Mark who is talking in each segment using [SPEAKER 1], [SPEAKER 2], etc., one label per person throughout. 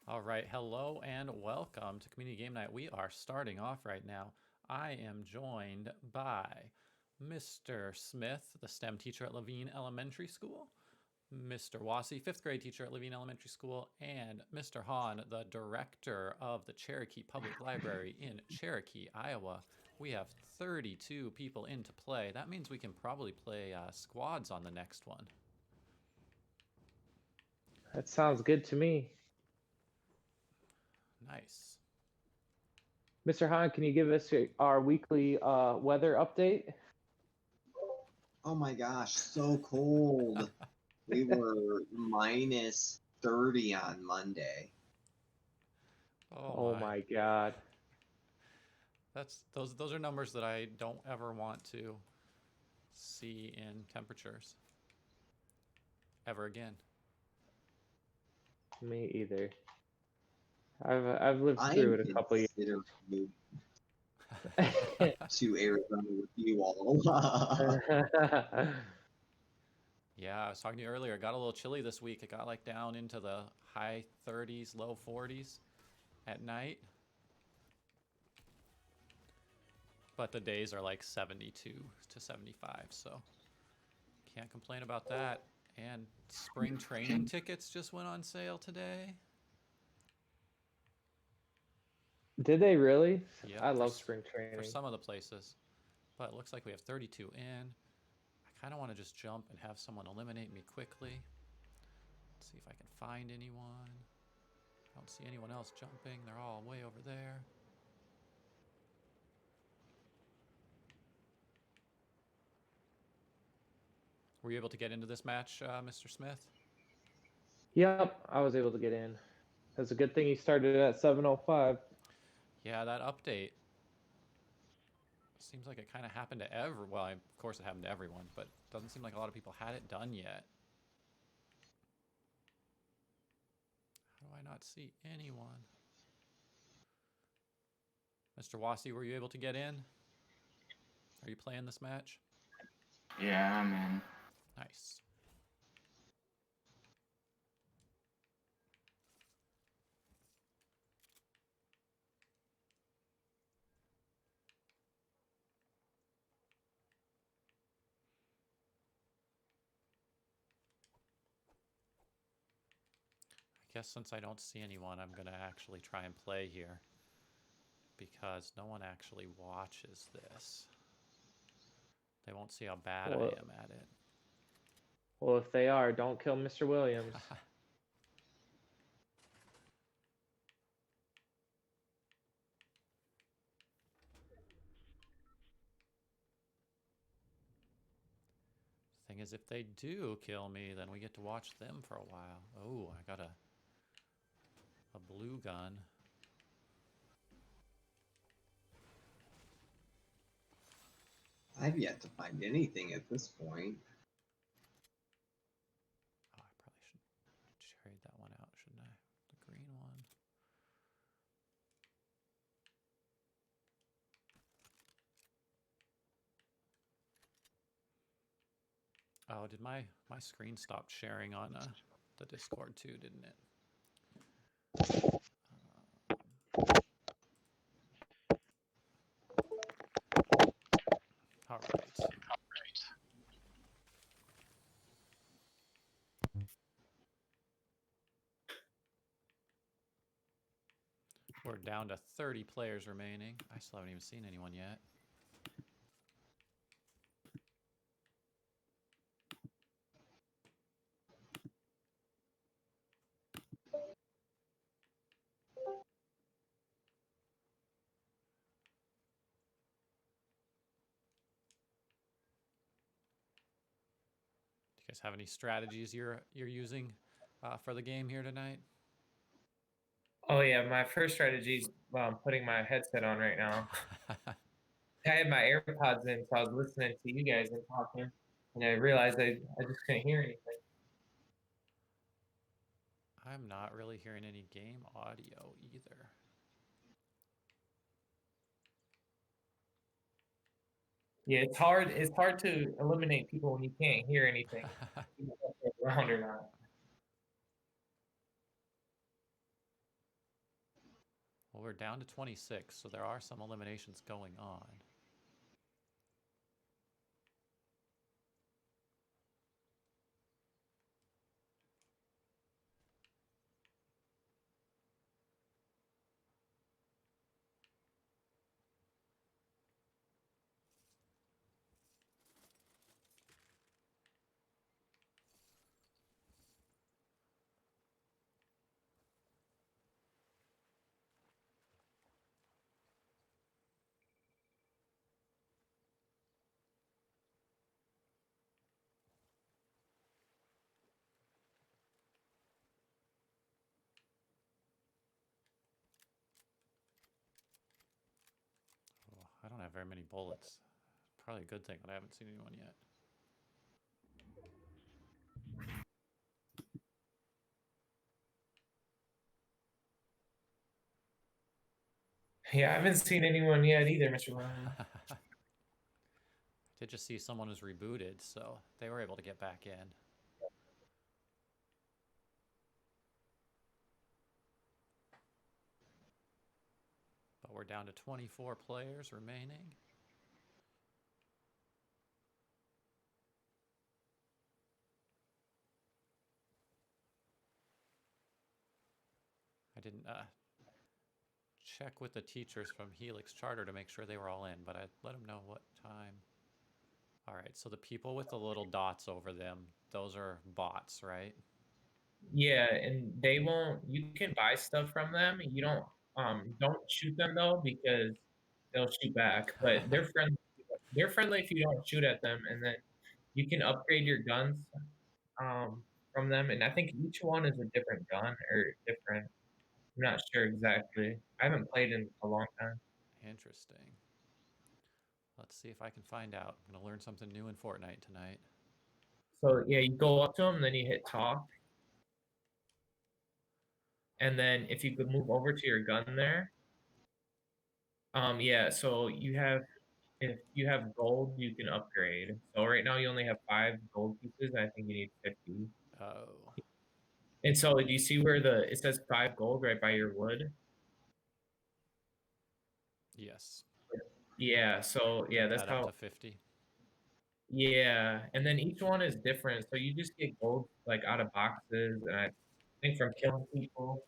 [SPEAKER 1] All right, hello and welcome to Community Game Night. We are starting off right now. I am joined by Mr. Smith, the STEM teacher at Levine Elementary School, Mr. Wassey, fifth grade teacher at Levine Elementary School, and Mr. Hahn, the director of the Cherokee Public Library in Cherokee, Iowa. We have 32 people in to play. That means we can probably play squads on the next one.
[SPEAKER 2] That sounds good to me.
[SPEAKER 1] Nice.
[SPEAKER 2] Mr. Hahn, can you give us our weekly weather update?
[SPEAKER 3] Oh my gosh, so cold. We were minus 30 on Monday.
[SPEAKER 2] Oh my God.
[SPEAKER 1] Those are numbers that I don't ever want to see in temperatures ever again.
[SPEAKER 2] Me either. I've lived
[SPEAKER 3] I
[SPEAKER 2] through
[SPEAKER 3] am
[SPEAKER 2] it a couple years.
[SPEAKER 3] considering moving to Arizona with you all.
[SPEAKER 1] Yeah, I was talking to you earlier. It got a little chilly this week. It got like down into the high 30s, low 40s at night. But the days are like 72 to 75, so can't complain about that. And spring training tickets just went on sale today.
[SPEAKER 2] Did they really?
[SPEAKER 1] Yep,
[SPEAKER 2] I love spring
[SPEAKER 1] for
[SPEAKER 2] training.
[SPEAKER 1] some of the places. But it looks like we have 32 in. I kind of want to just jump and have someone eliminate me quickly. Let's see if I can find anyone. I don't see anyone else jumping. They're all way over there. Were you able to get into this match, Mr. Smith?
[SPEAKER 2] Yep, I was able to get in. That's a good thing he started at 7:05.
[SPEAKER 1] Yeah, that update seems like it kind of happened to everyone. Well, of course it happened to everyone, but it doesn't seem like a lot of people had it done yet. How do I not see anyone? Mr. Wassey, were you able to get in? Are you playing this match?
[SPEAKER 4] Yeah, I'm in.
[SPEAKER 1] Nice. I guess since I don't see anyone, I'm going to actually try and play here because no one actually watches this. They won't see how bad I am at it.
[SPEAKER 2] Well, if they are, don't kill Mr. Williams.
[SPEAKER 1] Thing is, if they do kill me, then we get to watch them for a while. Oh, I got a blue gun.
[SPEAKER 3] I've yet to find anything at this point.
[SPEAKER 1] Oh, I probably should trade that one out, shouldn't I? The green one. Oh, did my screen stop sharing on the Discord too, didn't it? All right. We're down to 30 players remaining. I still haven't even seen anyone yet. Do you guys have any strategies you're using for the game here tonight?
[SPEAKER 5] Oh yeah, my first strategy is putting my headset on right now. I had my AirPods in, so I was listening to you guys and talking, and I realized I just couldn't hear anything.
[SPEAKER 1] I'm not really hearing any game audio either.
[SPEAKER 5] Yeah, it's hard. It's hard to eliminate people when you can't hear anything. Around or not.
[SPEAKER 1] Well, we're down to 26, so there are some eliminations going on. Oh, I don't have very many bullets. Probably a good thing that I haven't seen anyone yet.
[SPEAKER 5] Yeah, I haven't seen anyone yet either, Mr. Ryan.
[SPEAKER 1] Did just see someone was rebooted, so they were able to get back in. But we're down to 24 players remaining. I didn't check with the teachers from Helix Charter to make sure they were all in, but I let them know what time. All right, so the people with the little dots over them, those are bots, right?
[SPEAKER 5] Yeah, and they won't. You can buy stuff from them. You don't shoot them though because they'll shoot back. But they're friendly. They're friendly if you don't shoot at them, and then you can upgrade your guns from them. And I think each one is a different gun or different. I'm not sure exactly. I haven't played in a long time.
[SPEAKER 1] Interesting. Let's see if I can find out. I'm going to learn something new in Fortnite tonight.
[SPEAKER 5] So yeah, you go up to them, then you hit talk, and then if you could move over to your gun there, yeah. So if you have gold, you can upgrade. So right now you only have 5 gold pieces. And I think you need 50.
[SPEAKER 1] Oh,
[SPEAKER 5] And so do you see where it says 5 gold right by your wood?
[SPEAKER 1] yes.
[SPEAKER 5] Yeah. So yeah,
[SPEAKER 1] Get
[SPEAKER 5] that's
[SPEAKER 1] that up
[SPEAKER 5] how.
[SPEAKER 1] to 50.
[SPEAKER 5] Yeah, and then each one is different. So you just get gold like out of boxes, and I think from killing people.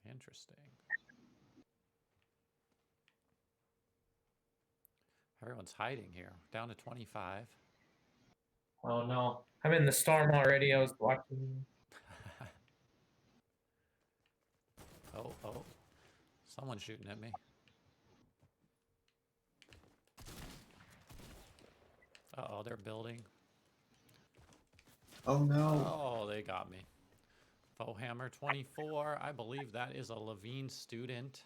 [SPEAKER 1] Interesting. Everyone's hiding here. Down to 25.
[SPEAKER 5] Oh no, I'm in the storm already. I was watching.
[SPEAKER 1] Oh. Someone's shooting at me. Uh-oh, they're building.
[SPEAKER 3] Oh no.
[SPEAKER 1] Oh, they got me. Fohammer 24. I believe that is a Levine student.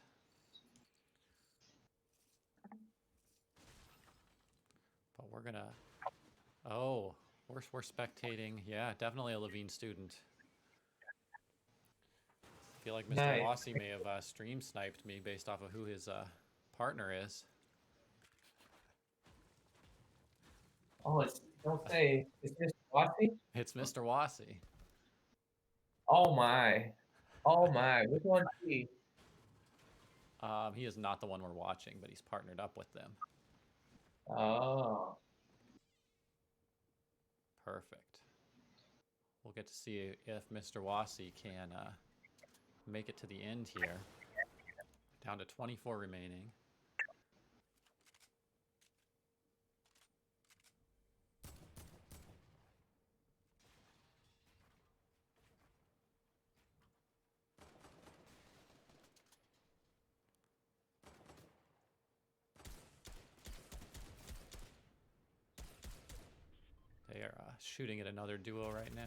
[SPEAKER 1] But we're gonna... Oh, we're spectating. Yeah, definitely a Levine student. I feel like Mr.
[SPEAKER 5] Nice.
[SPEAKER 1] Wassy may have stream sniped me based off of who his partner is.
[SPEAKER 5] Oh, don't say. Is this Flossie?
[SPEAKER 1] It's Mr. Wassy.
[SPEAKER 5] Oh my. Oh my. Which one's he?
[SPEAKER 1] He is not the one we're watching, but he's partnered up with them.
[SPEAKER 5] Oh.
[SPEAKER 1] Perfect. We'll get to see if Mr. Wassy can make it to the end here. Down to 24 remaining. They are shooting at another duo right now.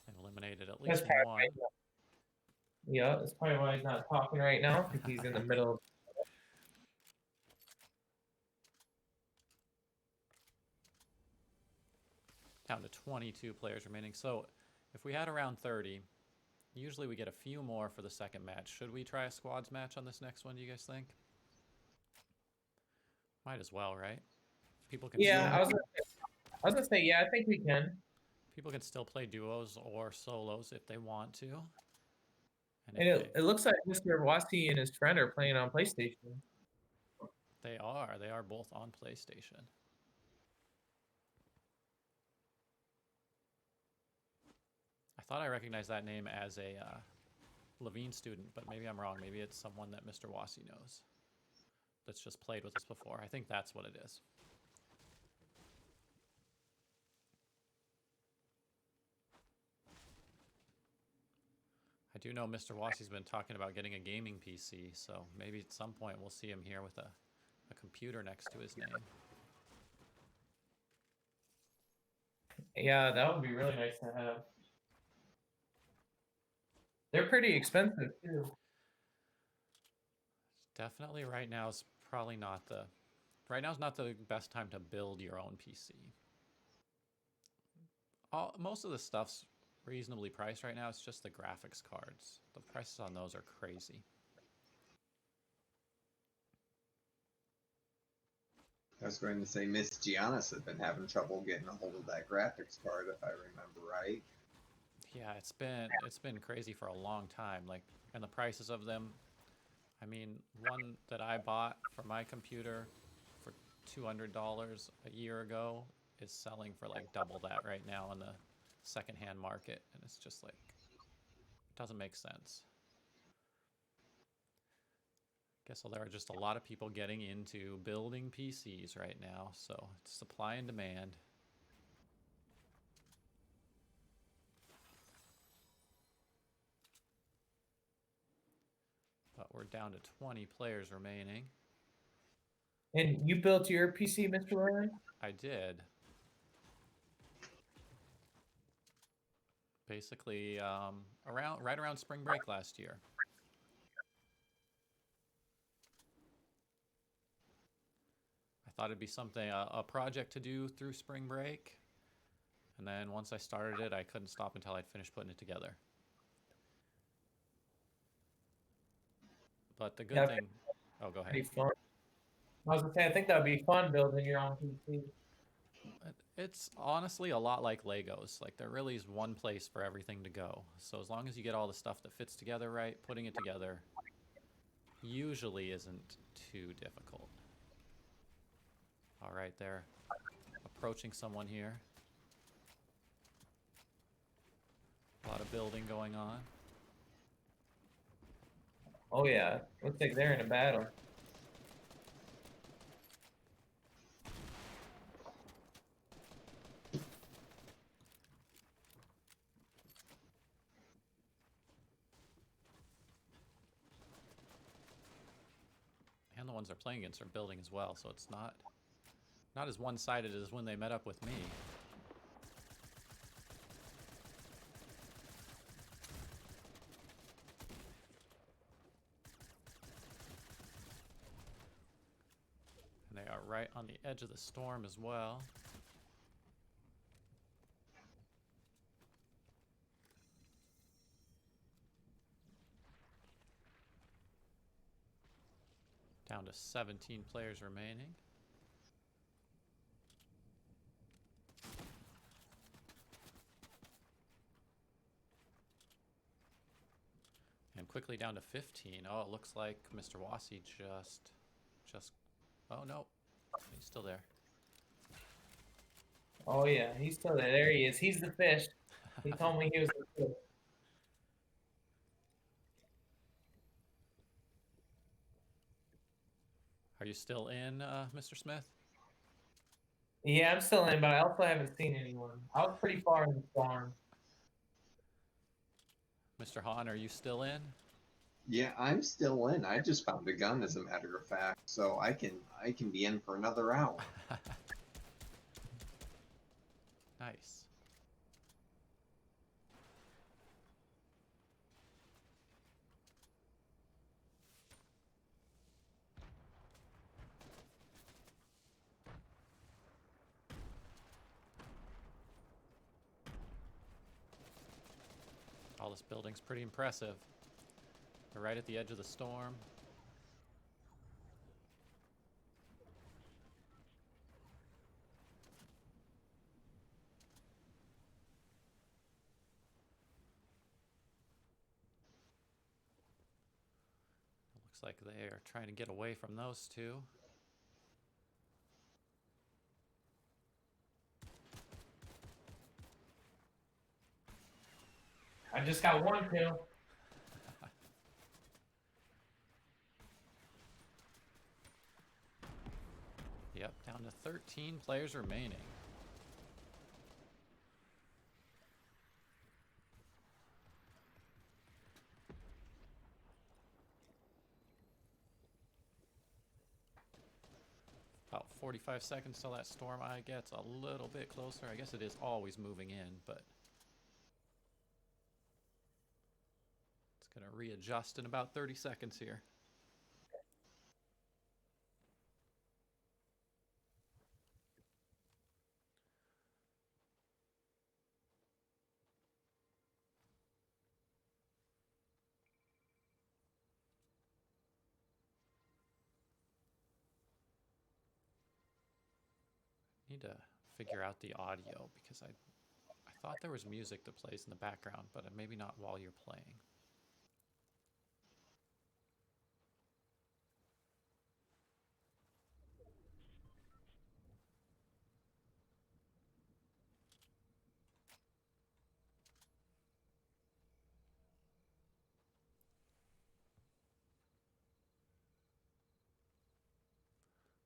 [SPEAKER 1] And eliminated at least one.
[SPEAKER 5] Yeah, that's probably why he's not talking right now, because he's in the middle of.
[SPEAKER 1] Down to 22 players remaining. So if we had around 30, usually we get a few more for the second match. Should we try a squads match on this next one, do you guys think? Might as well, right? People can
[SPEAKER 5] Yeah,
[SPEAKER 1] see.
[SPEAKER 5] I was gonna say, yeah, I think we can.
[SPEAKER 1] People can still play duos or solos if they want to. And
[SPEAKER 5] And
[SPEAKER 1] if
[SPEAKER 5] it looks like Mr. Wasi and his friend are playing on PlayStation.
[SPEAKER 1] they are both on PlayStation. I thought I recognized that name as a Levine student, but maybe I'm wrong. Maybe it's someone that Mr. Wasi knows that's just played with us before. I think that's what it is. I do know Mr. Wasi's been talking about getting a gaming PC, so maybe at some point we'll see him here with a computer next to his name.
[SPEAKER 5] Yeah, that would be really nice to have. They're pretty expensive too.
[SPEAKER 1] Definitely right now is probably not the... Right now is not the best time to build your own PC. Most of the stuff's reasonably priced right now. It's just the graphics cards. The prices on those are crazy.
[SPEAKER 3] I was going to say Miss Giannis had been having trouble getting a hold of that graphics card, if I remember right.
[SPEAKER 1] Yeah, it's been crazy for a long time. Like, and the prices of them. I mean, one that I bought for my computer for $200 a year ago is selling for like double that right now on the secondhand market, and it's just like, it doesn't make sense. Guess there are just a lot of people getting into building PCs right now, so it's supply and demand. But we're down to 20 players remaining.
[SPEAKER 5] And you built your PC, Mr. Ryan?
[SPEAKER 1] I did. Basically, right around spring break last year. I thought it'd be something, a project to do through spring break. And then once I started it, I couldn't stop until I'd finished putting it together. But the good thing... Oh, go ahead.
[SPEAKER 5] Pretty fun. I was gonna say, I think that would be fun building your own PC.
[SPEAKER 1] It's honestly a lot like Legos. Like, there really is one place for everything to go. So as long as you get all the stuff that fits together right, putting it together usually isn't too difficult. All right, they're approaching someone here. A lot of building going on.
[SPEAKER 5] Oh yeah, looks like they're in a battle.
[SPEAKER 1] And the ones they're playing against are building as well, so it's not as one-sided as when they met up with me. And they are right on the edge of the storm as well. Down to 17 players remaining. And quickly down to 15. Oh, it looks like Mr. Wasi just... Oh, no. He's still there.
[SPEAKER 5] Oh yeah, he's still there. There he is. He's the fish. He told me he was the fish.
[SPEAKER 1] Are you still in, Mr. Smith?
[SPEAKER 5] Yeah, I'm still in, but I also haven't seen anyone. I was pretty far in the storm.
[SPEAKER 1] Mr. Hahn, are you still in?
[SPEAKER 3] Yeah, I'm still in. I just found a gun, as a matter of fact, so I can be in for another hour.
[SPEAKER 1] Nice. All this building's pretty impressive. They're right at the edge of the storm. Looks like they are trying to get away from those two.
[SPEAKER 5] I just got one kill.
[SPEAKER 1] Yep, down to 13 players remaining. About 45 seconds till that storm eye gets a little bit closer. I guess it is always moving in, but it's going to readjust in about 30 seconds here. Need to figure out the audio because I thought there was music that plays in the background, but maybe not while you're playing.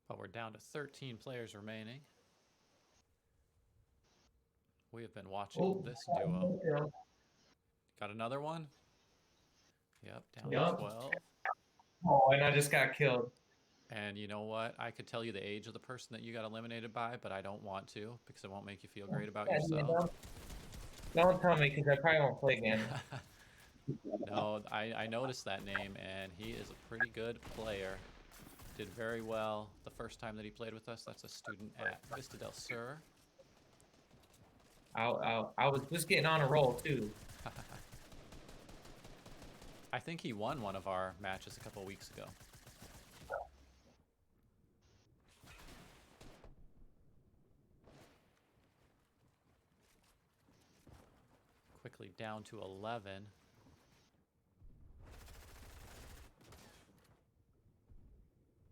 [SPEAKER 1] But we're down to 13 players remaining. We have been watching this duo. Got another one? Yep, down to 12.
[SPEAKER 5] Oh, and I just got killed.
[SPEAKER 1] And you know what? I could tell you the age of the person that you got eliminated by, but I don't want to because it won't make you feel great about yourself.
[SPEAKER 5] Don't tell me because I probably won't play again.
[SPEAKER 1] No, I noticed that name, and he is a pretty good player. Did very well the first time that he played with us. That's a student at Vista del Sur.
[SPEAKER 5] I was just getting on a roll too.
[SPEAKER 1] I think he won one of our matches a couple weeks ago. Quickly down to 11.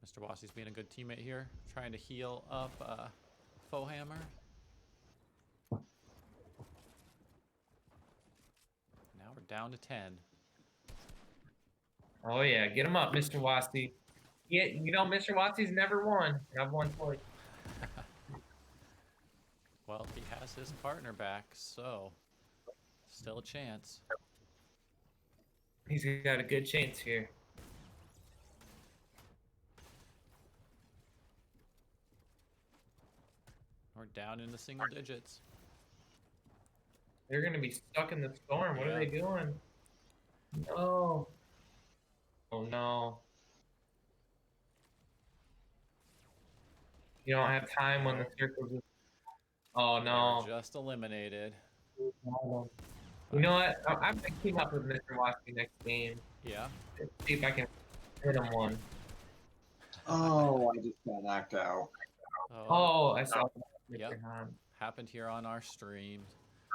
[SPEAKER 1] Mr. Wassey's being a good teammate here, trying to heal up Fohammer. Now we're down to 10.
[SPEAKER 5] Oh yeah, get him up, Mr. Wassey. Yeah, you know Mr. Wassey's never won. I've won twice.
[SPEAKER 1] Well, he has his partner back, so still a chance.
[SPEAKER 5] He's got a good chance here.
[SPEAKER 1] We're down in the single digits.
[SPEAKER 5] They're gonna be stuck in the storm. What
[SPEAKER 1] Yeah.
[SPEAKER 5] are they doing? No. Oh no. You don't have time when the circles. Oh no.
[SPEAKER 1] They're just eliminated.
[SPEAKER 5] You know what? I'm gonna team up with Mr. Wassey next game.
[SPEAKER 1] Yeah.
[SPEAKER 5] See if I can hit him one.
[SPEAKER 3] Oh, I just got knocked out.
[SPEAKER 5] Oh, I saw that.
[SPEAKER 1] Yep.
[SPEAKER 5] Mr. Hahn.
[SPEAKER 1] Happened here on our stream.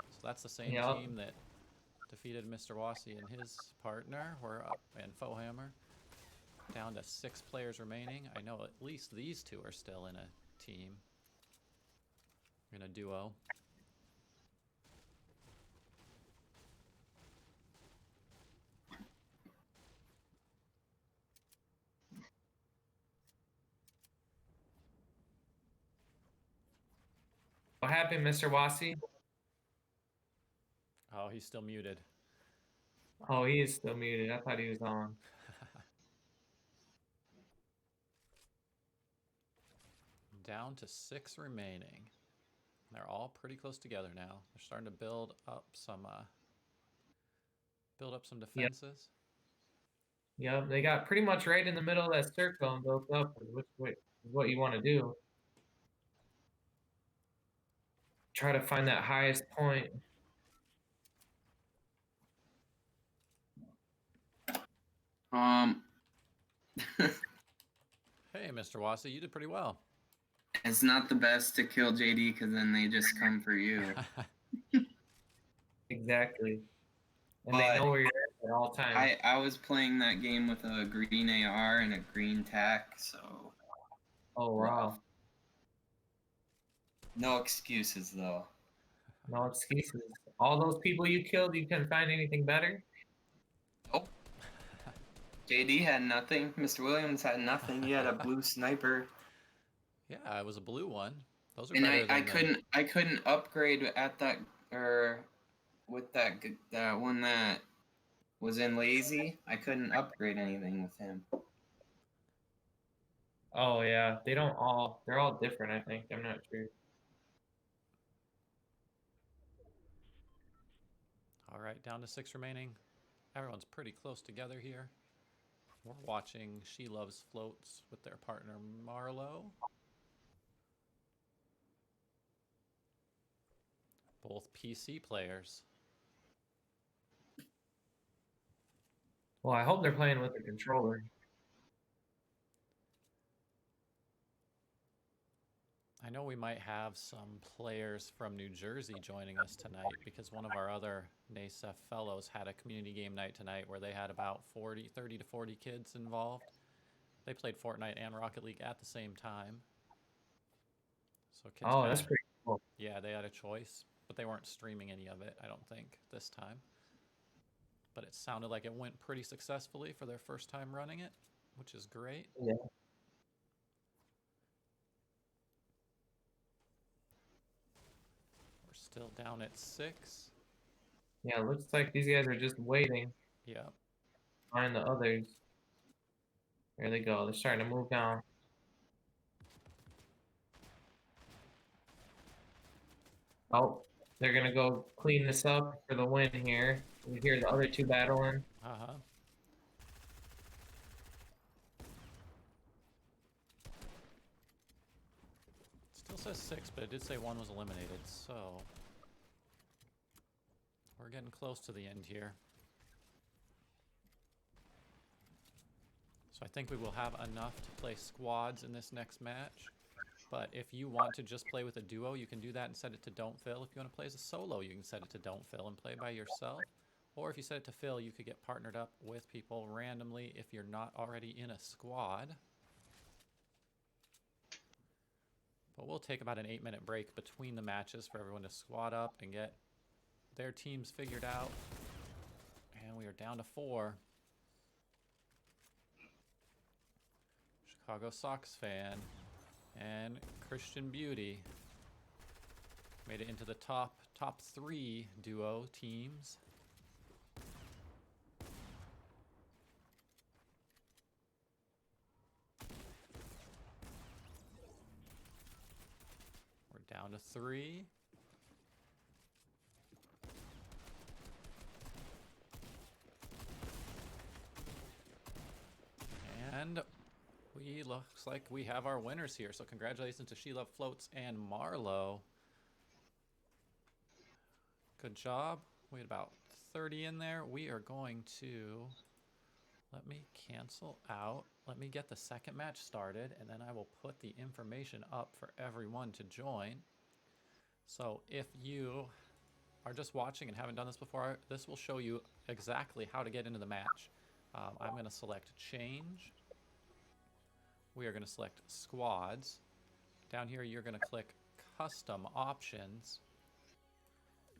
[SPEAKER 1] So that's the same
[SPEAKER 5] Yep.
[SPEAKER 1] team that defeated Mr. Wassey and his partner. We're up and Fohammer. Down to 6 players remaining. I know at least these two are still in a team. In a duo.
[SPEAKER 5] What happened, Mr. Wassey?
[SPEAKER 1] Oh, he's still muted.
[SPEAKER 5] Oh, he is still muted. I thought he was on.
[SPEAKER 1] Down to 6 remaining. They're all pretty close together now. They're starting to build up some defenses.
[SPEAKER 5] Yep, they got pretty much right in the middle of that circle and built up, which is what you want to do. Try to find that highest point.
[SPEAKER 1] Hey, Mr. Wassey, you did pretty well.
[SPEAKER 4] It's not the best to kill JD because then they just come for you.
[SPEAKER 5] Exactly. And
[SPEAKER 3] But-
[SPEAKER 5] they know where you're at at all times.
[SPEAKER 4] I was playing that game with a green AR and a green tac, so
[SPEAKER 5] Oh wow.
[SPEAKER 4] no excuses though.
[SPEAKER 5] No excuses. All those people you killed, you couldn't find anything better?
[SPEAKER 4] Nope. JD had nothing. Mr. Williams had nothing. He had a blue sniper.
[SPEAKER 1] Yeah, it was a blue one. Those are
[SPEAKER 4] And
[SPEAKER 1] better
[SPEAKER 4] I
[SPEAKER 1] than
[SPEAKER 4] couldn't upgrade at that or with that one that was in lazy. I couldn't upgrade anything with him.
[SPEAKER 5] Oh yeah. They're all different, I think. I'm not sure.
[SPEAKER 1] All right, down to 6 remaining. Everyone's pretty close together here. We're watching She Loves Floats with their partner Marlo. Both PC players.
[SPEAKER 5] Well, I hope they're playing with the controller.
[SPEAKER 1] I know we might have some players from New Jersey joining us tonight because one of our other NASEF fellows had a community game night tonight where they had about 30 to 40 kids involved. They played Fortnite and Rocket League at the same time. So kids
[SPEAKER 5] Oh, that's pretty cool.
[SPEAKER 1] Yeah, they had a choice, but they weren't streaming any of it, I don't think, this time. But it sounded like it went pretty successfully for their first time running it, which is great.
[SPEAKER 5] Yeah.
[SPEAKER 1] We're still down at 6.
[SPEAKER 5] Yeah, it looks like these guys are just waiting.
[SPEAKER 1] Yeah.
[SPEAKER 5] Find the others. There they go. They're starting to move down. Oh, they're gonna go clean this up for the win here. We hear the other two battling.
[SPEAKER 1] Uh-huh. Still says 6, but it did say 1 was eliminated, so we're getting close to the end here. So I think we will have enough to play squads in this next match. But if you want to just play with a duo, you can do that and set it to don't fill. If you want to play as a solo, you can set it to don't fill and play by yourself. Or if you set it to fill, you could get partnered up with people randomly if you're not already in a squad. But we'll take about an 8-minute break between the matches for everyone to squad up and get their teams figured out. And we are down to 4. Chicago Sox fan and Christian Beauty made it into the top 3 duo teams. We're down to 3. And looks like we have our winners here. So congratulations to She Love Floats and Marlo. Good job. We had about 30 in there. We are going to, let me cancel out. Let me get the second match started, and then I will put the information up for everyone to join. So if you are just watching and haven't done this before, this will show you exactly how to get into the match. I'm going to select change. We are going to select squads. Down here, you're going to click custom options.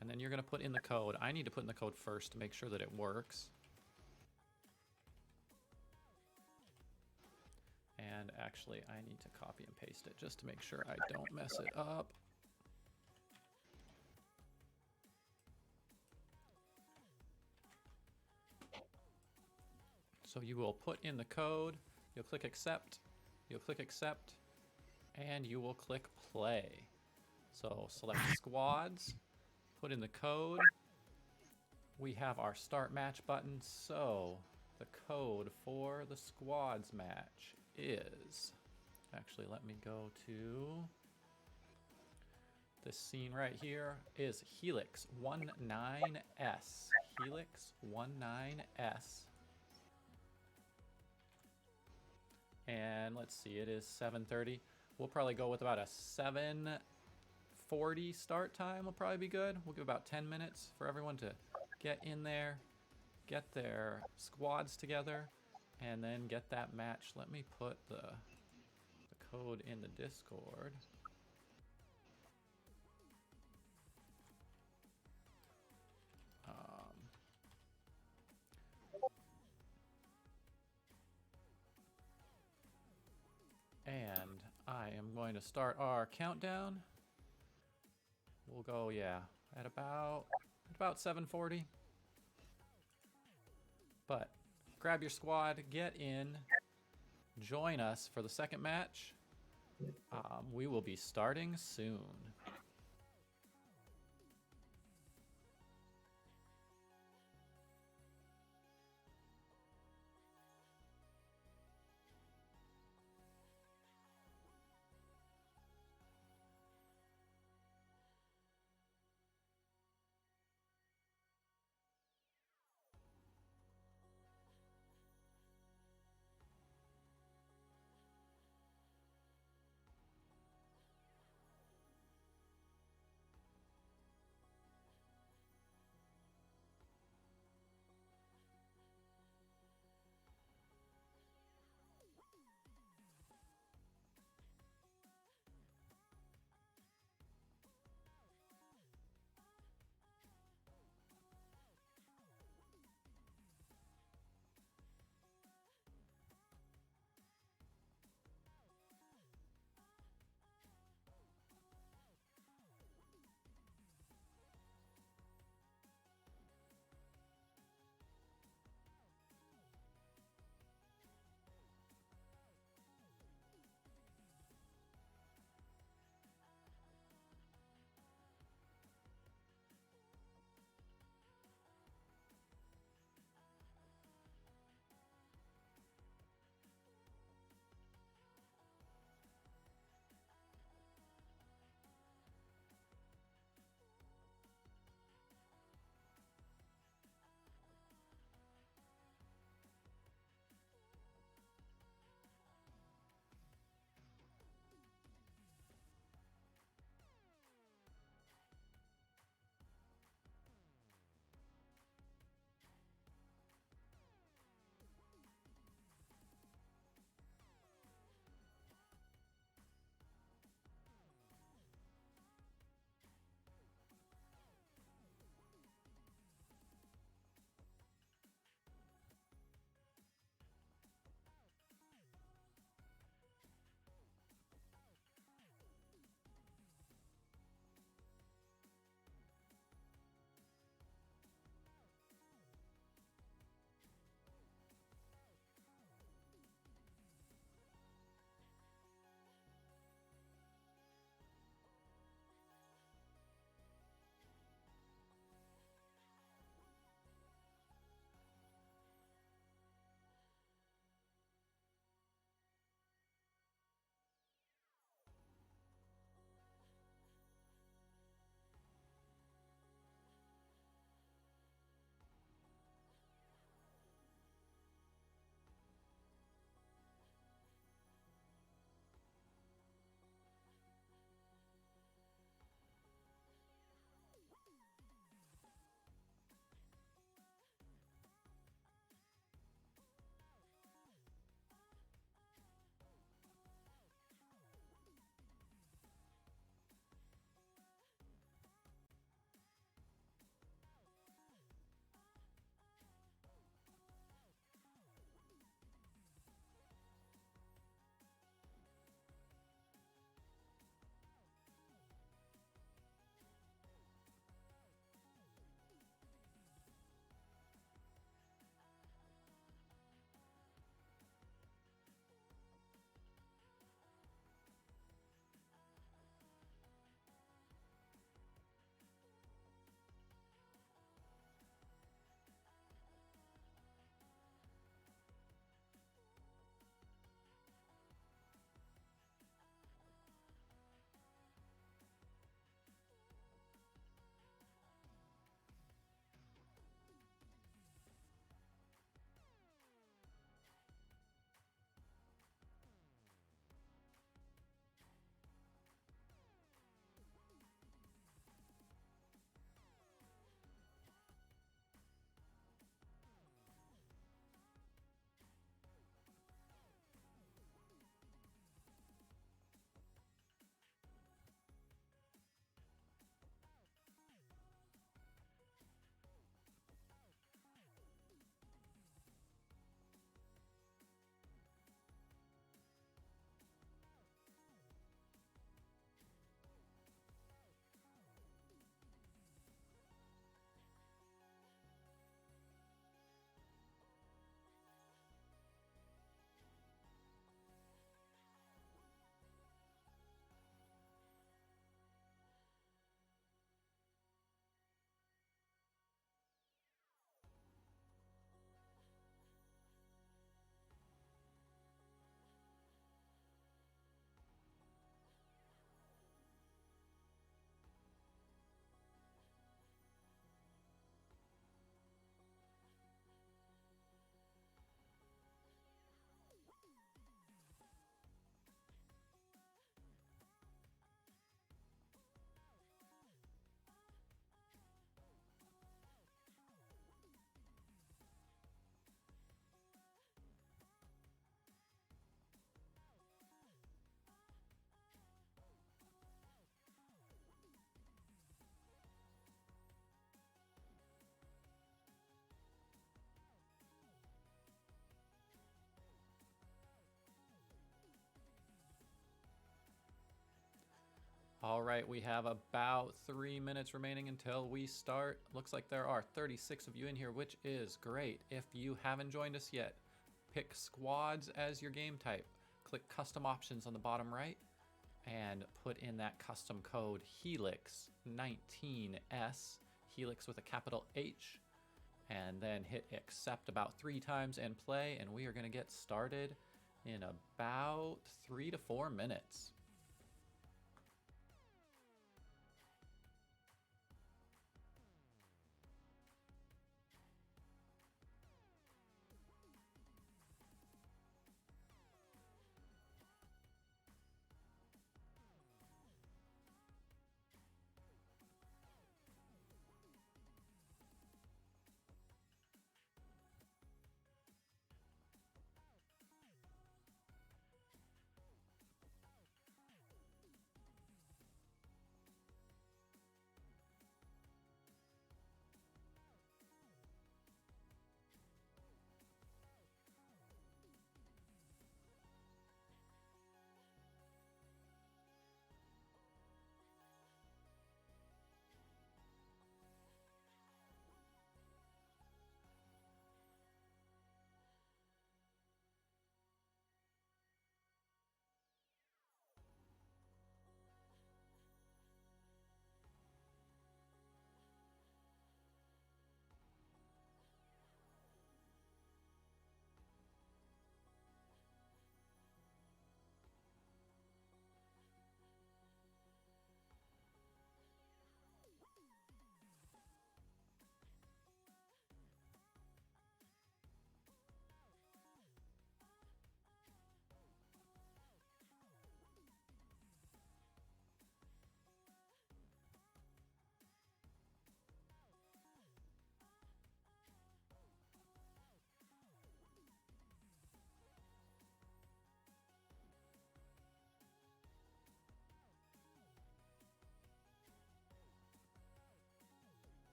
[SPEAKER 1] And then you're going to put in the code. I need to put in the code first to make sure that it works. And actually, I need to copy and paste it just to make sure I don't mess it up. So you will put in the code, you'll click accept, you'll click accept, and you will click play. So select squads, put in the code. We have our start match button. So the code for the squads match is, actually let me go to this scene right here, is Helix 19S. Helix 19S. And let's see, it is 7:30. We'll probably go with about a 7:40 start time will probably be good. We'll give about 10 minutes for everyone to get in there get their squads together, and then get that match. Let me put the code in the Discord. And I am going to start our countdown. We'll go, yeah, at about 7:40. But grab your squad, get in, join us for the second match. We will be starting soon. All right, we have about 3 minutes remaining until we start. Looks like there are 36 of you in here, which is great. If you haven't joined us yet, pick squads as your game type. Click custom options on the bottom right and put in that custom code Helix19S, Helix with a capital H, and then hit accept about 3 times and play, and we are going to get started in about 3 to 4 minutes.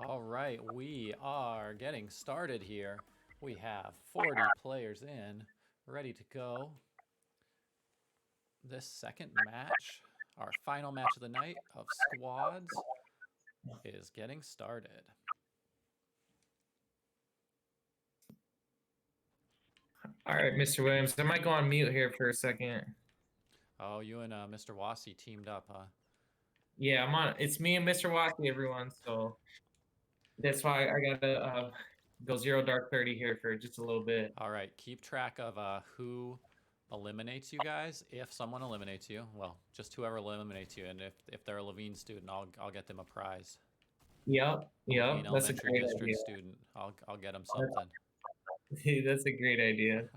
[SPEAKER 1] All right, we are getting started here. We have 40 players in, ready to go. This second match, our final match of the night of squads, is getting started.
[SPEAKER 5] All right, Mr. Williams, I might go on mute here for a second.
[SPEAKER 1] Oh, you and Mr. Wassi teamed up, huh?
[SPEAKER 5] Yeah, I'm on. It's me and Mr. Wacky, everyone. So that's why I gotta go zero dark 30 here for just a little bit.
[SPEAKER 1] All right, keep track of who eliminates you guys. If someone eliminates you, well, just whoever eliminates you, and if they're a Levine student, I'll get them a prize.
[SPEAKER 5] Yep,
[SPEAKER 1] Levine
[SPEAKER 5] that's a
[SPEAKER 1] Elementary
[SPEAKER 5] great
[SPEAKER 1] District
[SPEAKER 5] idea.
[SPEAKER 1] student. I'll get them something.
[SPEAKER 5] That's a great idea.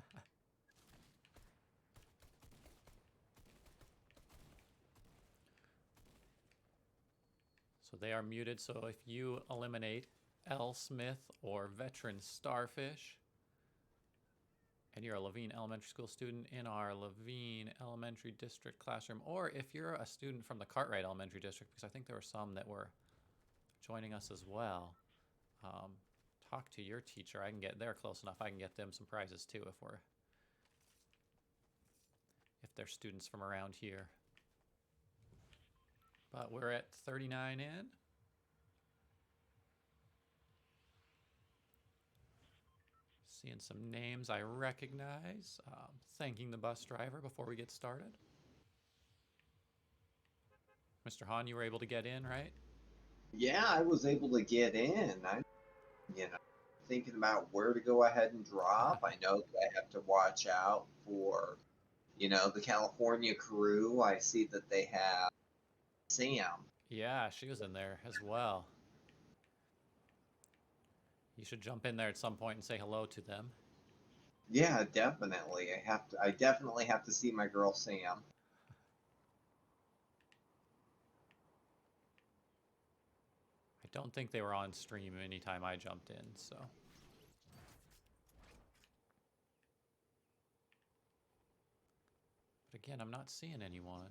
[SPEAKER 1] So they are muted. So if you eliminate L. Smith or Veteran Starfish, and you're a Levine Elementary School student in our Levine Elementary District classroom, or if you're a student from the Cartwright Elementary District, because I think there were some that were joining us as well, talk to your teacher. They're close enough. I can get them some prizes too if they're students from around here. But we're at 39 in. Seeing some names I recognize. Thanking the bus driver before we get started. Mr. Hahn, you were able to get in, right?
[SPEAKER 3] Yeah, I was able to get in. Thinking about where to go ahead and drop. I know that I have to watch out for, the California crew. I see that they have Sam.
[SPEAKER 1] Yeah, she was in there as well. You should jump in there at some point and say hello to them.
[SPEAKER 3] Yeah, definitely. I definitely have to see my girl Sam.
[SPEAKER 1] I don't think they were on stream anytime I jumped in, so. But again, I'm not seeing anyone.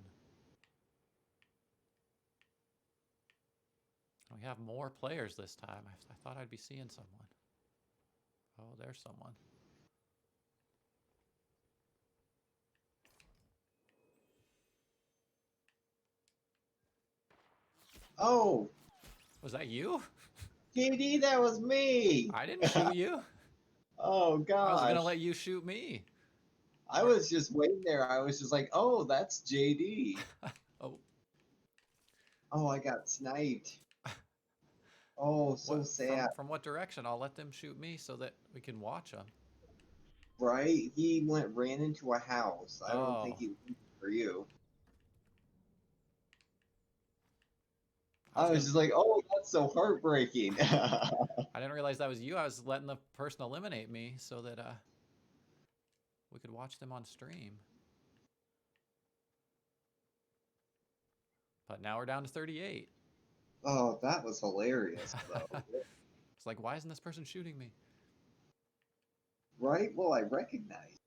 [SPEAKER 1] We have more players this time. I thought I'd be seeing someone. Oh, there's someone.
[SPEAKER 3] Oh,
[SPEAKER 1] Was that you?
[SPEAKER 3] JD, that was me.
[SPEAKER 1] I didn't shoot you.
[SPEAKER 3] Oh
[SPEAKER 1] I was
[SPEAKER 3] gosh.
[SPEAKER 1] gonna let you shoot me.
[SPEAKER 3] I was just waiting there. I was just like, oh, that's JD.
[SPEAKER 1] Oh.
[SPEAKER 3] Oh, I got sniped. Oh, so sad.
[SPEAKER 1] From what direction? I'll let them shoot me so that we can watch them.
[SPEAKER 3] Right? He ran into a house. I don't think
[SPEAKER 1] Oh.
[SPEAKER 3] he went for you.
[SPEAKER 1] I
[SPEAKER 3] I was just like, oh, that's so heartbreaking.
[SPEAKER 1] I didn't realize that was you. I was letting the person eliminate me so that we could watch them on stream. But now we're down to 38.
[SPEAKER 3] Oh, that was hilarious, though.
[SPEAKER 1] It's like, why isn't this person shooting me?
[SPEAKER 3] Right? Well, I recognize.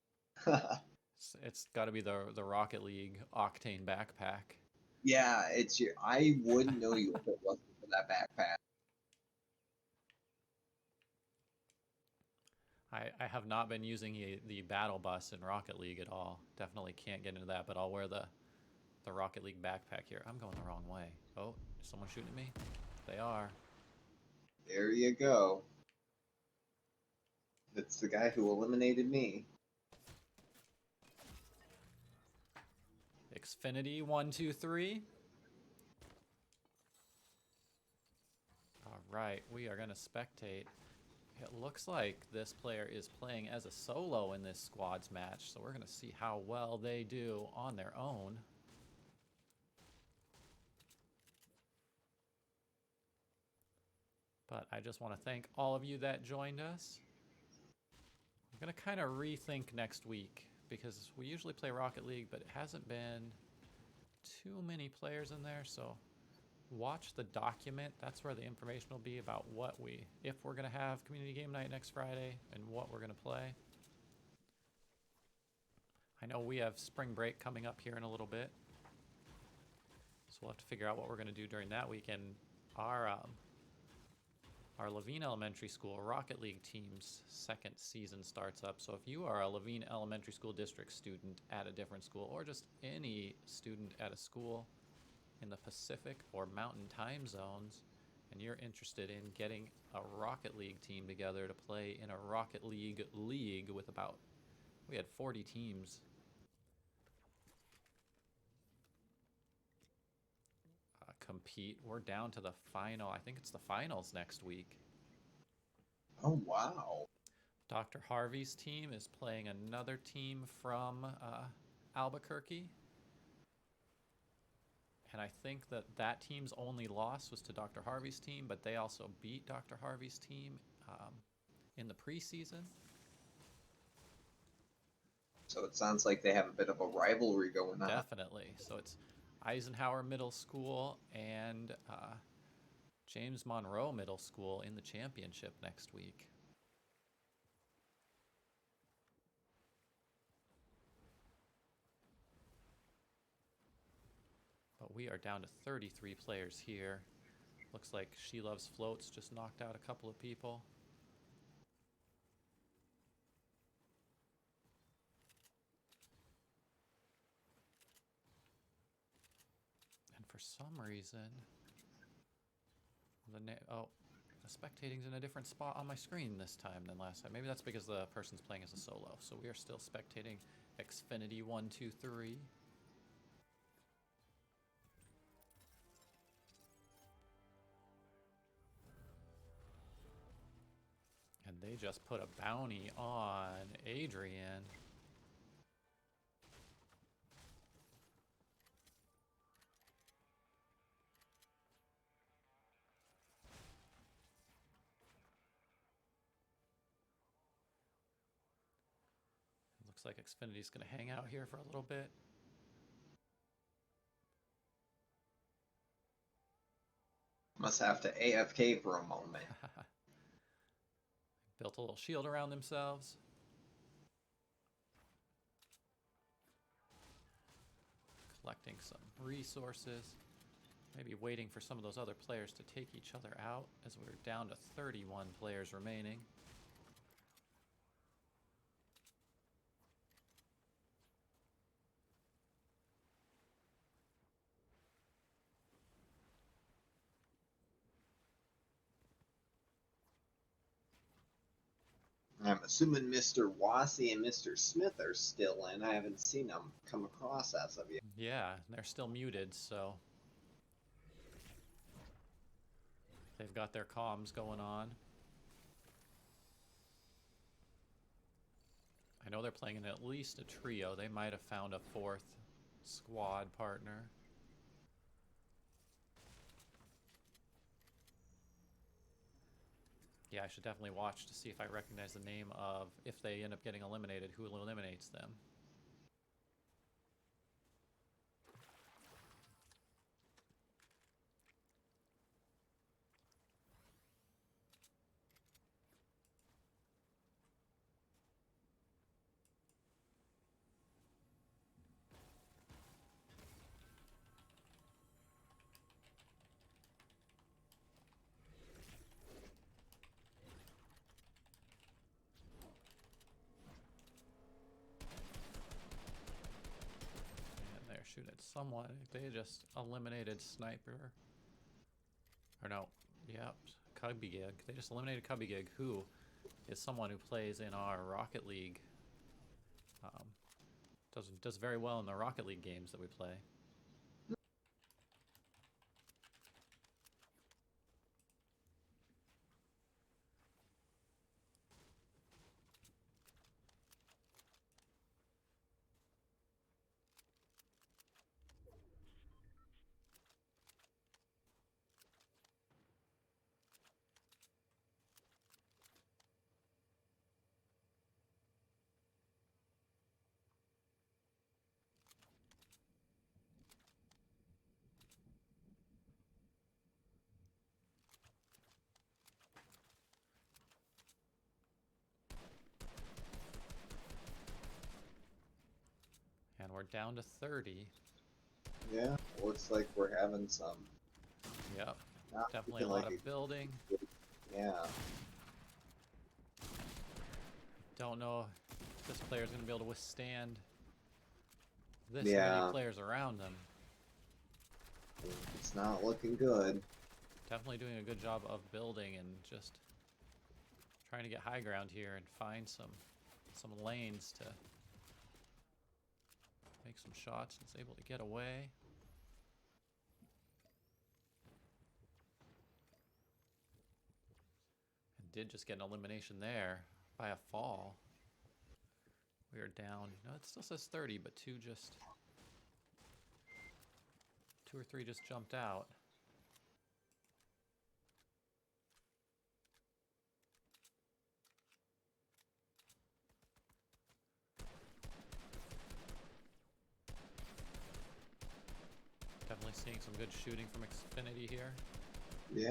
[SPEAKER 1] It's got to be the Rocket League Octane backpack.
[SPEAKER 3] Yeah, it's your. I wouldn't know you if it wasn't for that backpack.
[SPEAKER 1] I have not been using the battle bus in Rocket League at all. Definitely can't get into that, but I'll wear the Rocket League backpack here. I'm going the wrong way. Oh, is someone shooting at me? They are.
[SPEAKER 3] There you go. It's the guy who eliminated me.
[SPEAKER 1] Xfinity 123. All right, we are going to spectate. It looks like this player is playing as a solo in this squads match, so we're going to see how well they do on their own. But I just want to thank all of you that joined us. I'm going to kind of rethink next week because we usually play Rocket League, but it hasn't been too many players in there, so watch the document. That's where the information will be about if we're going to have community game night next Friday and what we're going to play. I know we have spring break coming up here in a little bit, so we'll have to figure out what we're going to do during that weekend. Our our Levine Elementary School Rocket League team's second season starts up. So if you are a Levine Elementary School district student at a different school, or just any student at a school in the Pacific or Mountain time zones, and you're interested in getting a Rocket League team together to play in a Rocket League league with we had 40 teams compete. We're down to the final. I think it's the finals next week.
[SPEAKER 3] Oh, wow.
[SPEAKER 1] Dr. Harvey's team is playing another team from Albuquerque. And I think that team's only loss was to Dr. Harvey's team, but they also beat Dr. Harvey's team in the preseason.
[SPEAKER 3] So it sounds like they have a bit of a rivalry going on.
[SPEAKER 1] Definitely. So it's Eisenhower Middle School and James Monroe Middle School in the championship next week. But we are down to 33 players here. Looks like She Loves Floats just knocked out a couple of people. And for some reason, the spectating's in a different spot on my screen this time than last time. Maybe that's because the person's playing as a solo. So we are still spectating Xfinity 123. And they just put a bounty on Adrian. Looks like Xfinity's going to hang out here for a little bit.
[SPEAKER 3] Must have to AFK for a moment.
[SPEAKER 1] Built a little shield around themselves. Collecting some resources. Maybe waiting for some of those other players to take each other out, as we're down to 31 players remaining.
[SPEAKER 3] I'm assuming Mr. Wassey and Mr. Smith are still in. I haven't seen them come across as of yet.
[SPEAKER 1] Yeah, they're still muted, so they've got their comms going on. I know they're playing in at least a trio. They might have found a fourth squad partner. Yeah, I should definitely watch to see if I recognize the name of, if they end up getting eliminated, who eliminates them. Shoot at someone. They just eliminated Sniper. Or no, yep, Cubby Gig. They just eliminated Cubby Gig, who is someone who plays in our Rocket League. Does very well in the Rocket League games that we play. And we're down to 30.
[SPEAKER 3] Yeah, looks like we're having some.
[SPEAKER 1] Yep,
[SPEAKER 3] Not
[SPEAKER 1] definitely a
[SPEAKER 3] looking
[SPEAKER 1] lot
[SPEAKER 3] like
[SPEAKER 1] of building.
[SPEAKER 3] Yeah.
[SPEAKER 1] Don't know if this player's going to be able to withstand this
[SPEAKER 3] Yeah.
[SPEAKER 1] many players around him.
[SPEAKER 3] It's not looking good.
[SPEAKER 1] Definitely doing a good job of building and just trying to get high ground here and find some lanes to make some shots. And is able to get away. And did just get an elimination there by a fall. We are down. No, it still says 30, but two or three just jumped out. Definitely seeing some good shooting from Xfinity here.
[SPEAKER 3] Yeah.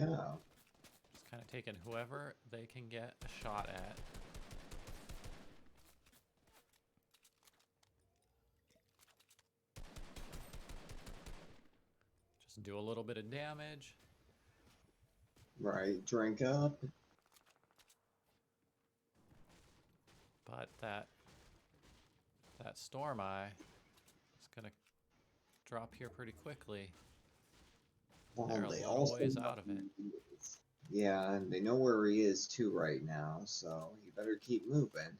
[SPEAKER 1] Just kind of taking whoever they can get a shot at. Just do a little bit of damage.
[SPEAKER 3] Right. Drink up.
[SPEAKER 1] But that Storm Eye is gonna drop here pretty quickly.
[SPEAKER 3] Well,
[SPEAKER 1] They're a
[SPEAKER 3] they
[SPEAKER 1] little
[SPEAKER 3] also
[SPEAKER 1] ways
[SPEAKER 3] know
[SPEAKER 1] out of it.
[SPEAKER 3] who he is. Yeah, and they know where he is too right now, so you better keep moving.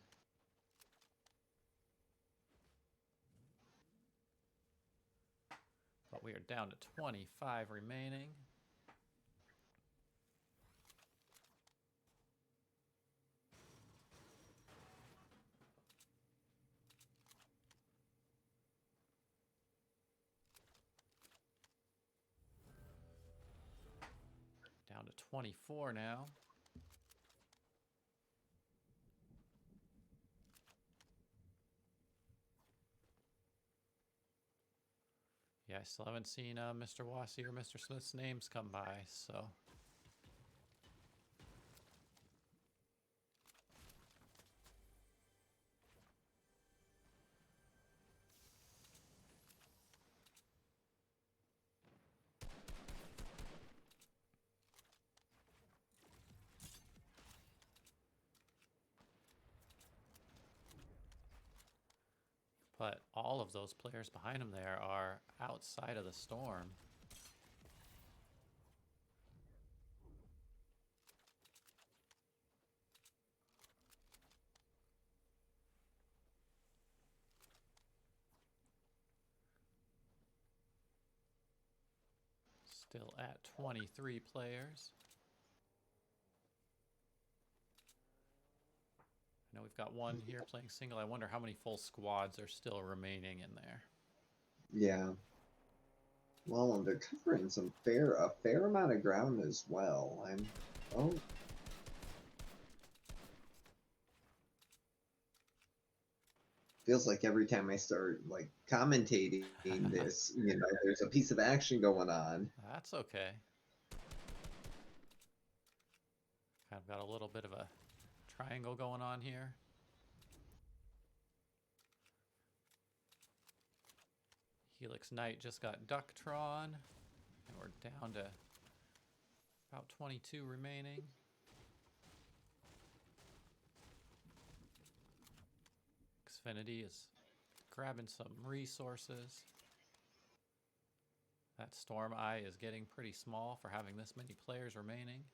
[SPEAKER 1] But we are down to 25 remaining. Down to 24 now. Yeah, I still haven't seen Mr. Wassey or Mr. Smith's names come by, so. But all of those players behind him there are outside of the storm. Still at 23 players. I know we've got one here playing single. I wonder how many full squads are still remaining in there.
[SPEAKER 3] Yeah. Well, and they're covering a fair amount of ground as well. Oh. Feels like every time I start like commentating this, there's a piece of action going on.
[SPEAKER 1] That's okay. Kind of got a little bit of a triangle going on here. Helix Knight just got Ducktron, and we're down to about 22 remaining. Xfinity is grabbing some resources. That Storm Eye is getting pretty small for having this many players remaining.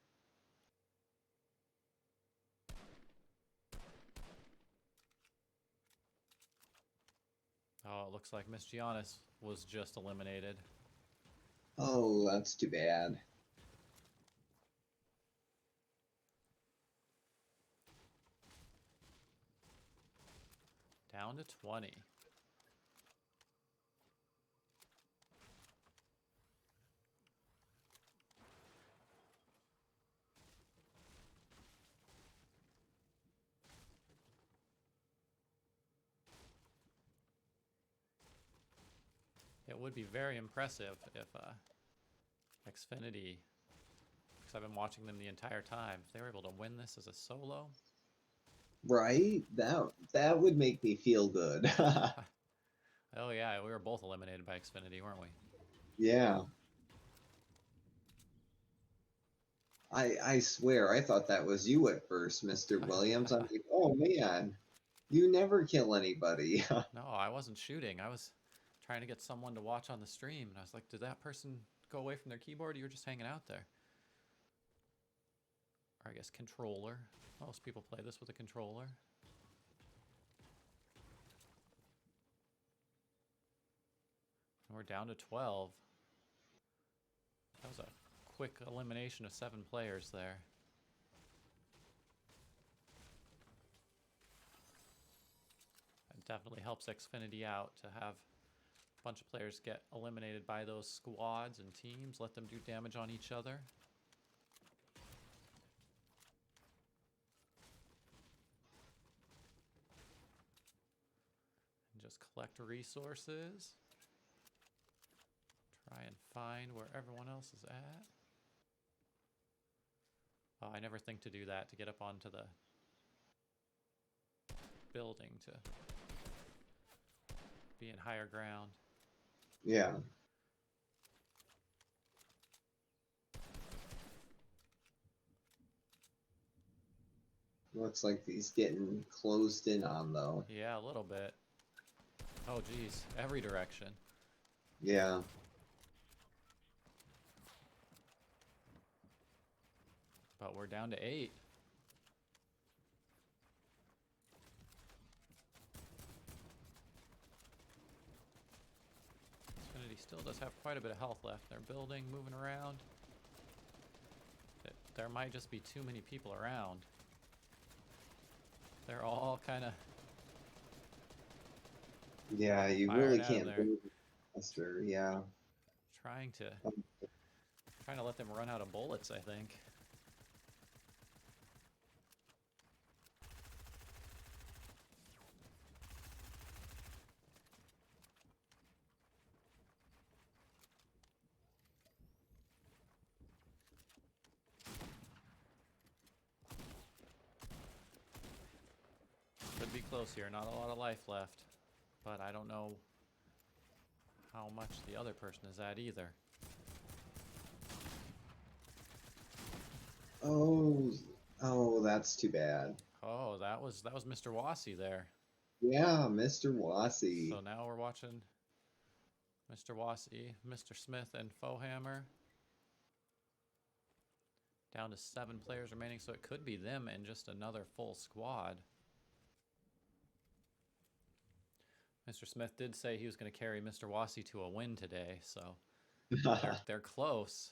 [SPEAKER 1] Oh, it looks like Miss Giannis was just eliminated.
[SPEAKER 3] Oh, that's too bad.
[SPEAKER 1] Down to 20. It would be very impressive if Xfinity, because I've been watching them the entire time, if they were able to win this as a solo.
[SPEAKER 3] Right? That would make me feel good.
[SPEAKER 1] Oh yeah, we were both eliminated by Xfinity, weren't we?
[SPEAKER 3] Yeah. I swear, I thought that was you at first, Mr. Williams. I'm like, oh man, you never kill anybody.
[SPEAKER 1] No, I wasn't shooting. I was trying to get someone to watch on the stream, and I was like, did that person go away from their keyboard? Or you were just hanging out there. Or I guess controller. Most people play this with a controller. And we're down to 12. That was a quick elimination of 7 players there. It definitely helps Xfinity out to have a bunch of players get eliminated by those squads and teams, let them do damage on each other. And just collect resources. Try and find where everyone else is at. Oh, I never think to do that, to get up onto the building, to be in higher ground.
[SPEAKER 3] Yeah. Looks like he's getting closed in on, though.
[SPEAKER 1] Yeah, a little bit. Oh, geez. Every direction.
[SPEAKER 3] Yeah.
[SPEAKER 1] But we're down to 8. Xfinity still does have quite a bit of health left. They're building, moving around. There might just be too many people around. They're all kind of...
[SPEAKER 3] Yeah, you
[SPEAKER 1] Firing
[SPEAKER 3] really
[SPEAKER 1] out of
[SPEAKER 3] can't
[SPEAKER 1] there.
[SPEAKER 3] move faster. Yeah.
[SPEAKER 1] trying to let them run out of bullets, I think. Could be close here, not a lot of life left, but I don't know how much the other person is at either.
[SPEAKER 3] Oh, that's too bad.
[SPEAKER 1] Oh, that was Mr. Wassy there.
[SPEAKER 3] Yeah, Mr. Wassy.
[SPEAKER 1] So now we're watching Mr. Wassy, Mr. Smith, and Fohammer. Down to 7 players remaining, so it could be them and just another full squad. Mr. Smith did say he was going to carry Mr. Wassy to a win today, so they're close.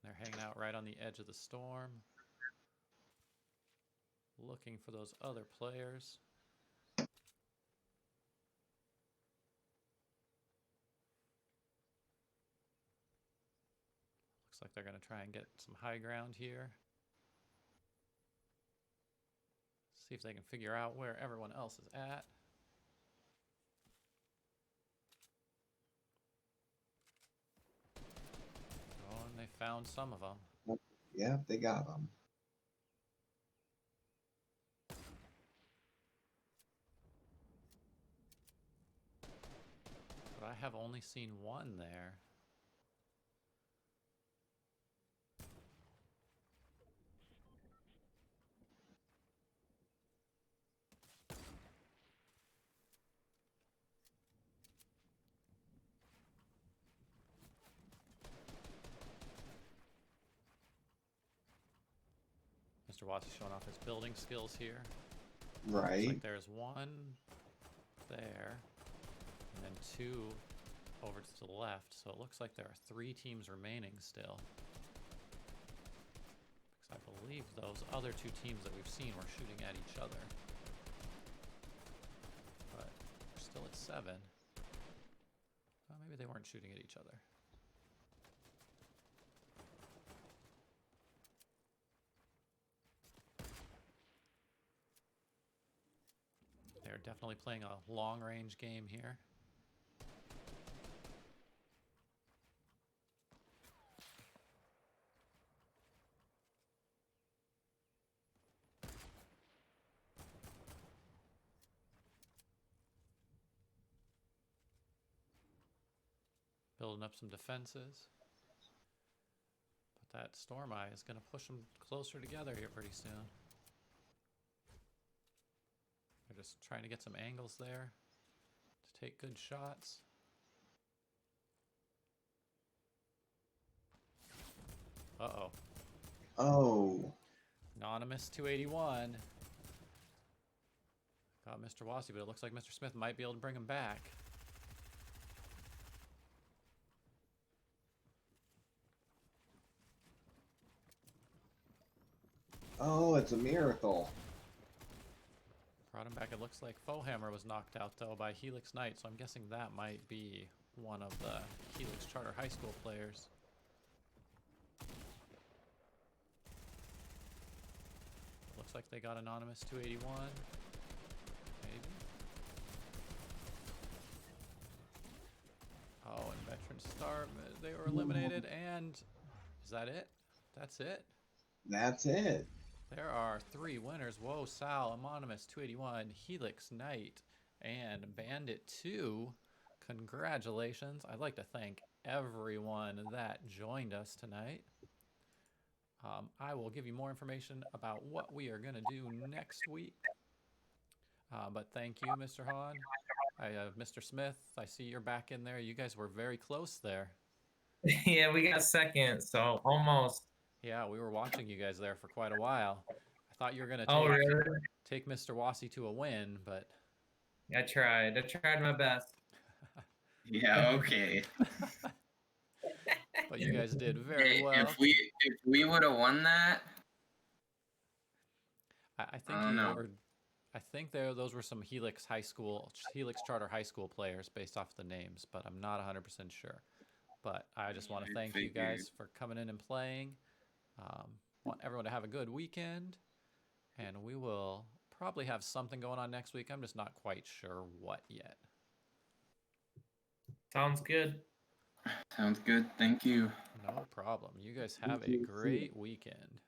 [SPEAKER 1] They're hanging out right on the edge of the storm, looking for those other players. Looks like they're going to try and get some high ground here. See if they can figure out where everyone else is at. Oh, and they found some of them.
[SPEAKER 3] Yeah, they got him.
[SPEAKER 1] But I have only seen one there. Mr. Watts is showing off his building skills here. Looks
[SPEAKER 3] Right.
[SPEAKER 1] like there's one there, and then 2 over to the left. So it looks like there are 3 teams remaining still. Because I believe those other 2 teams that we've seen were shooting at each other. But we're still at 7. Well, maybe they weren't shooting at each other. They're definitely playing a long-range game here. building up some defenses. But that Storm Eye is going to push them closer together here pretty soon. They're just trying to get some angles there to take good shots. Uh-oh.
[SPEAKER 3] Oh.
[SPEAKER 1] Anonymous 281. Got Mr. Wassy, but it looks like Mr. Smith might be able to bring him back.
[SPEAKER 3] Oh, it's a miracle.
[SPEAKER 1] Brought him back. It looks like Fohammer was knocked out, though, by Helix Knight, so I'm guessing that might be one of the Helix Charter High School players. Looks like they got Anonymous 281. Maybe. Oh, and Veteran Star, they were eliminated, and is that it? That's it?
[SPEAKER 3] That's it.
[SPEAKER 1] There are 3 winners. Whoa, Sal, Anonymous 281, Helix Knight, and Bandit 2. Congratulations. I'd like to thank everyone that joined us tonight. I will give you more information about what we are going to do next week. But thank you, Mr. Hahn. Mr. Smith, I see you're back in there. You guys were very close there.
[SPEAKER 5] Yeah, we got second, so almost.
[SPEAKER 1] Yeah, we were watching you guys there for quite a while. I thought you were going to
[SPEAKER 5] Really?
[SPEAKER 1] take Mr. Wassy to a win, but...
[SPEAKER 5] I tried my best.
[SPEAKER 4] Yeah, okay.
[SPEAKER 1] But you guys did very well.
[SPEAKER 4] If we would have won that,
[SPEAKER 1] I think I think those were some Helix Charter High School players based off the names, but I'm not 100% sure. But I just want to thank you guys for coming in and playing. Want everyone to have a good weekend, and we will probably have something going on next week. I'm just not quite sure what yet.
[SPEAKER 5] Sounds good.
[SPEAKER 4] Sounds good. Thank you.
[SPEAKER 1] No problem. You guys have a great weekend.